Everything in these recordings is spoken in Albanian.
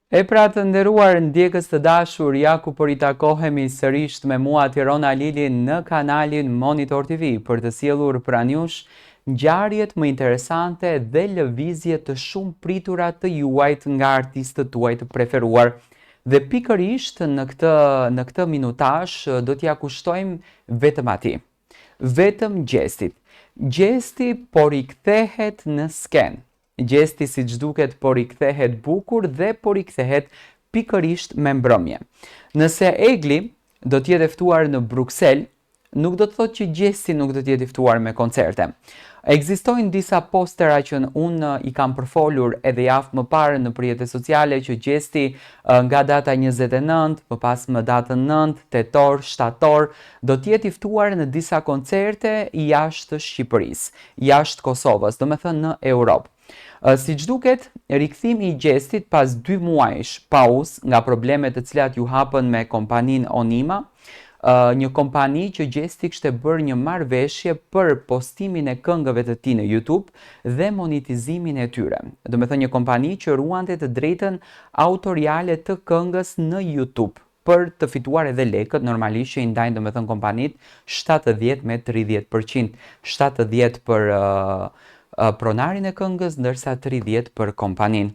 E pra të nderuar ndjekës të dashur, ja ku po ritakohemi sërish me mua Tirona Lili në kanalin Monitor TV për të sjellur pranë jush ngjarjet më interesante dhe lëvizje të shumë pritura të juajt nga artistët tuaj të preferuar. Dhe pikërisht në këtë minutazh do t'ja kushtojmë vetëm atij. Vetëm Gjestit. Gjesti po rikthehet në skenë. Gjesti si që duket po rikthehet bukur dhe po rikthehet pikërisht me mbrëmje. Nëse Egli do t'jetë ftuar në Bruksel, nuk do të thotë që Gjesti nuk do t'jetë ftuar me koncerte. Ekzistojnë disa postera që unë i kam përfolur edhe javë më parë në rrjetet sociale që Gjesti nga data 29, më pas më datën 9, tetor, shtator, do t'jetë i ftuar në disa koncerte jashtë Shqipërisë, jashtë Kosovës, do me thënë në Europë. Si që duket, rikthimi i Gjestit pas 2 muajsh pauz nga problemet të cilat ju hapën me kompanin Onima, një kompani që Gjesti kishte bërë një marrëveshje për postimin e këngëve të tij në YouTube dhe monetizimin e tyre. Do me thënë një kompani që ruante të drejtën autoriale të këngës në YouTube për të fituar edhe lekët, normalisht që i ndajnë, do me thënë kompanit 70 me 30%, 70 për pronarin e këngës, ndërsa 30 për kompanin.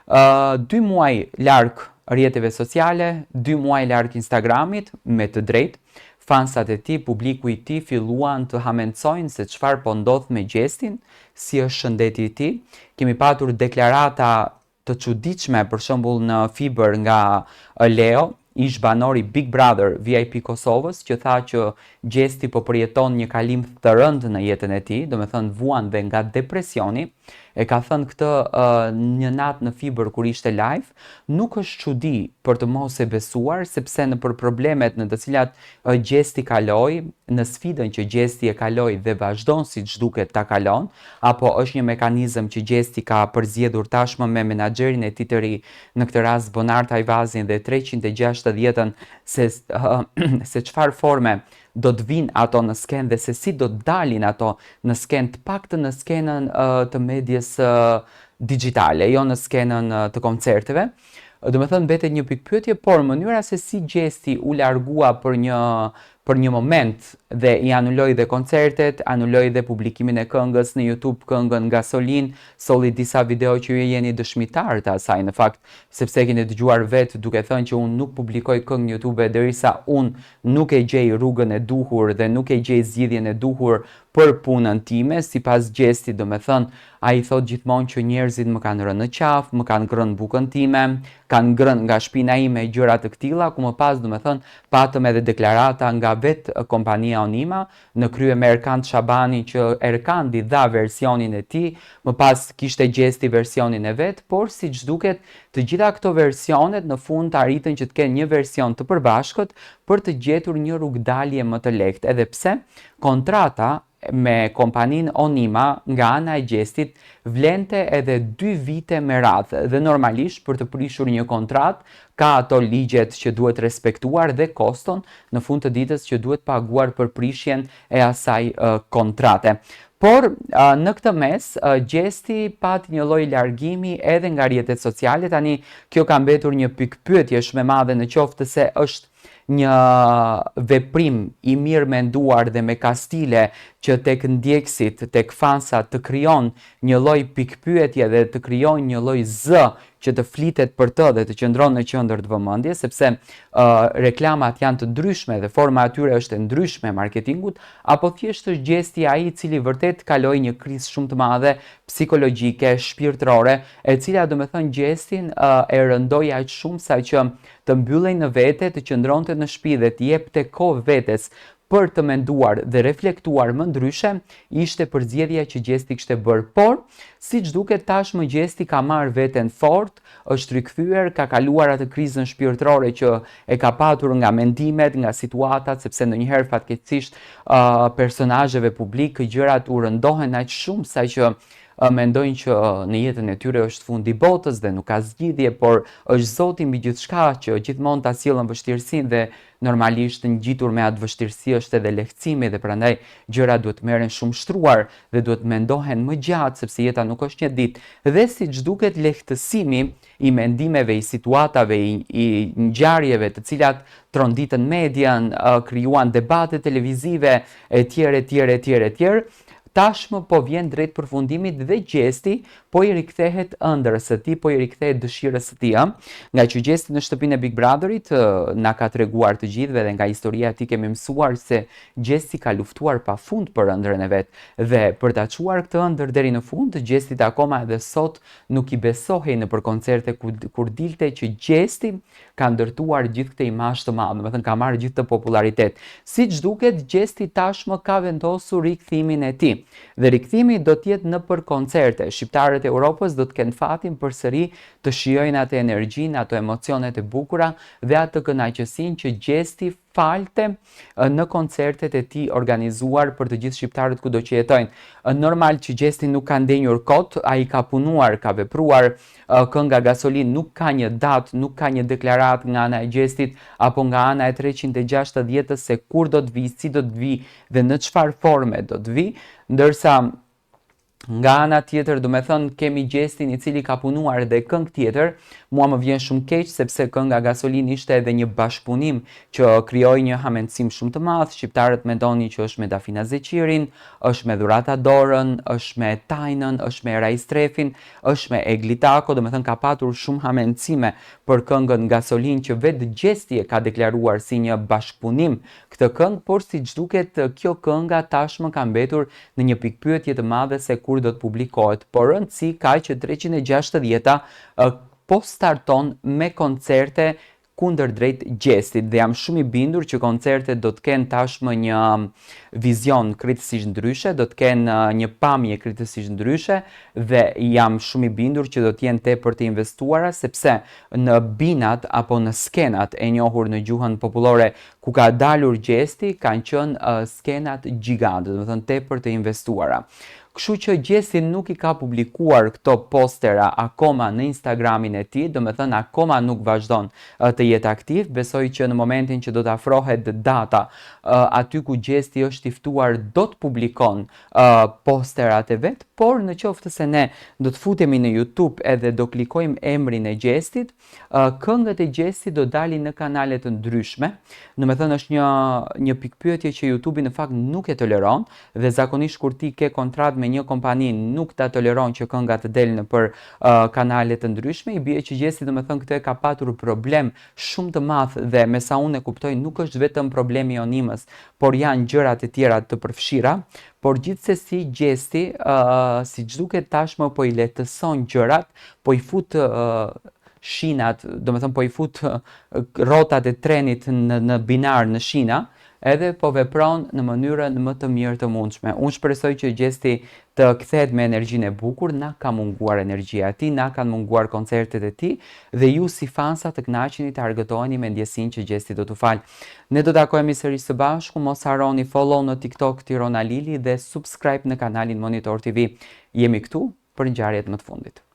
2 muaj larg rrjeteve sociale, 2 muaj larg Instagramit, me të drejtë, fansat e tij, publiku i tij filluan të hamencojnë se çfarë po ndodh me Gjestin, si është shëndeti i tij. Kemi patur deklarata të çuditshme, për shembull në Fiber nga Leo, ish banori Big Brother VIP Kosovës, që tha që Gjesti po përjeton një kalim të rëndë në jetën e tij, do me thënë vuan dhe nga depresioni. E ka thënë këtë një natë në Fiber kur ishte live, nuk është çudi për të mos e besuar, sepse në për problemet në të cilat Gjesti kaloi, në sfidën që Gjesti e kaloi dhe vazhdon si që duket ta kalon, apo është një mekanizëm që Gjesti ka përzgjedhur tashmë me menaxherin e tij të ri, në këtë rast Bonar Tajvazin dhe 360-ën, se çfarë forme do të vinë ato në skenë dhe se si do të dalin ato në skenë, të paktën në skenën të medjes digjitale, jo në skenën të koncerteve. Do me thënë mbetet një pikpyetje, por mënyra se si Gjesti u largua për një moment dhe i anuloi dhe koncertet, anuloi dhe publikimin e këngës në YouTube, këngën Gasolin, solli disa video që ju jeni dëshmitar të asaj në fakt, sepse keni dëgjuar vetë duke thënë që unë nuk publikoj këngë në YouTube derisa unë nuk e gjej rrugën e duhur dhe nuk e gjej zgjidhjen e duhur për punën time, sipas Gjestit, do me thënë, ai thot gjithmonë që njerëzit më kanë rënë në qafë, më kanë ngrënë bukën time, kanë ngrënë nga shpina ime gjëra të këtilla, ku më pas, do me thënë, patëm edhe deklarata nga vetë kompania Onima, në krye me Erkand Shabani, që Erkandi dha versionin e tij, më pas kishte Gjesti versionin e vet, por siç duket, të gjitha këto versionet në fund arritën që të kenë një version të përbashkët për të gjetur një rrugdalje më të lehtë. Edhe pse kontrata me kompanin Onima nga ana e Gjestit vlente edhe 2 vite me radhë dhe normalisht për të prishur një kontratë ka ato ligjet që duhet respektuar dhe koston në fund të ditës që duhet paguar për prishjen e asaj kontrate. Por në këtë mes, Gjesti pati një lloj largimi edhe nga rrjetet sociale. Tani kjo ka mbetur një pikpyetje shumë e madhe në qoftë se është një veprim i mirë menduar dhe me kastile që tek ndjekësit, tek fansat të krijon një lloj pikpyetje dhe të krijojnë një lloj zë që të flitet për të dhe të qëndron në qendër të vëmendjes, sepse reklamat janë të ndryshme dhe forma e tyre është e ndryshme e marketingut, apo thjesht është Gjesti ai i cili vërtet kaloi një krizë shumë të madhe psikologjike, shpirtërore, e cila do me thënë Gjestin e rëndoi aq shumë sa që të mbyllej në vete, të qëndronte në shtëpi dhe të jepte kohë vetes për të menduar dhe reflektuar më ndryshe, ishte përzgjedhja që Gjesti kishte bërë. Por, siç duket tashmë Gjesti ka marrë veten fort, është rikthyer, ka kaluar atë krizën shpirtërore që e ka patur nga mendimet, nga situatat, sepse ndonjëherë fatkeqësisht personazheve publik gjërat u rëndohen aq shumë sa që mendojnë që në jetën e tyre është fundi botës dhe nuk ka zgjidhje, por është Zoti mbi gjithçka që gjithmonë ta sjellën vështirësinë dhe normalisht ngjitur me atë vështirësi është edhe lehtësimi dhe prandaj gjërat duhet merren shumë shtruar dhe duhet mendohen më gjatë sepse jeta nuk është një ditë. Dhe siç duket lehtësimi i mendimeve, i situatave, i ngjarjeve të cilat tronditën median, krijuan debate televizive etj, tashmë po vjen drejt përfundimit dhe gjesti po i rikthehet ëndrrës së tij, po i rikthehet dëshirës së tij, nga që gjesti në shtëpinë e Big Brotherit na ka treguar të gjithëve dhe nga historia e tij kemi mësuar se gjesti ka luftuar pafund për ëndrrën e vet dhe për ta çuar këtë ëndër deri në fund, gjestit akoma edhe sot nuk i besohej në për koncerte kur dilte që gjesti ka ndërtuar gjithë këtë imazh të madh, domethënë ka marrë gjithë të popularitet. Siç duket, gjesti tashmë ka vendosur rikthimin e tij. Dhe rikthimi do të jetë në për koncerte. Shqiptarët e Europës do të kenë fatin përsëri të shijojnë atë energjinë, ato emocionet e bukura dhe atë kënaqësinë që gjesti falte në koncertet e tij organizuar për të gjithë shqiptarët kudo që jetojnë. Normal që gjesti nuk ka ndenjur kot, ai ka punuar, ka vepruar, kënga Gasolin nuk ka një datë, nuk ka një deklaratë nga ana e gjestit apo nga ana e 360 se kur do të vi, si do të vi dhe në çfarë forme do të vi, ndërsa nga ana tjetër, do me thënë, kemi gjestin i cili ka punuar dhe këngë tjetër, mua më vjen shumë keq sepse kënga Gasolin ishte edhe një bashkëpunim që krijoi një hamendësim shumë të madh. Shqiptarët mendonin që është me Dafina Zeqirin, është me Dhurata Dorën, është me Tajnën, është me Rais Trefin, është me Eglitako, do me thënë ka patur shumë hamendësime për këngën Gasolin që vetë gjesti e ka deklaruar si një bashkëpunim këtë këngë, por siç duket kjo kënga tashmë ka mbetur në një pikpyetje të madhe se kur do të publikohet, por rëndësi ka që 360 po starton me koncerte kundër drejt gjestit dhe jam shumë i bindur që koncertet do të kenë tashmë një vizion krejtësisht ndryshe, do të kenë një pamje krejtësisht ndryshe dhe jam shumë i bindur që do të jenë tepër të investuara sepse në binat apo në skenat e njohur në gjuhën popullore ku ka dalur gjesti kanë qenë skenat gjigante, do të thënë tepër të investuara. Kështu që gjesti nuk i ka publikuar këto postera akoma në Instagramin e tij, do me thënë akoma nuk vazhdon të jetë aktiv. Besoj që në momentin që do të afrohet data aty ku gjesti është i ftuar do të publikon posterat e vet, por në qoftë se ne do të futemi në YouTube edhe do klikojmë emrin e gjestit, këngët e gjestit do dalin në kanale të ndryshme. Do me thënë është një pikpyetje që YouTube në fakt nuk e toleron dhe zakonisht kur ti ke kontratë me një kompani nuk ta toleron që kënga të del në për kanale të ndryshme, i bie që gjesti do me thënë këtë ka patur problem shumë të madh dhe me sa unë e kuptoj nuk është vetëm problemi i onimës, por janë gjërat e tjera të përfshira, por gjithsesi gjesti siç duket tashmë po i lehtëson gjërat, po i fut shinat, do me thënë po i fut rrotat e trenit në binar në shina, edhe po vepron në mënyrën më të mirë të mundshme. Unë shpresoj që gjesti të kthehet me energjinë e bukur, na ka munguar energjia e tij, na kanë munguar koncertet e tij dhe ju si fansa të kënaqeni të argëtoheni me ndjesinë që gjesti do t'u fal. Ne do takohemi sërish së bashku, mos harroni follow në TikTok Tirana Lili dhe subscribe në kanalin Monitor TV. Jemi këtu për ngjarjet më të fundit.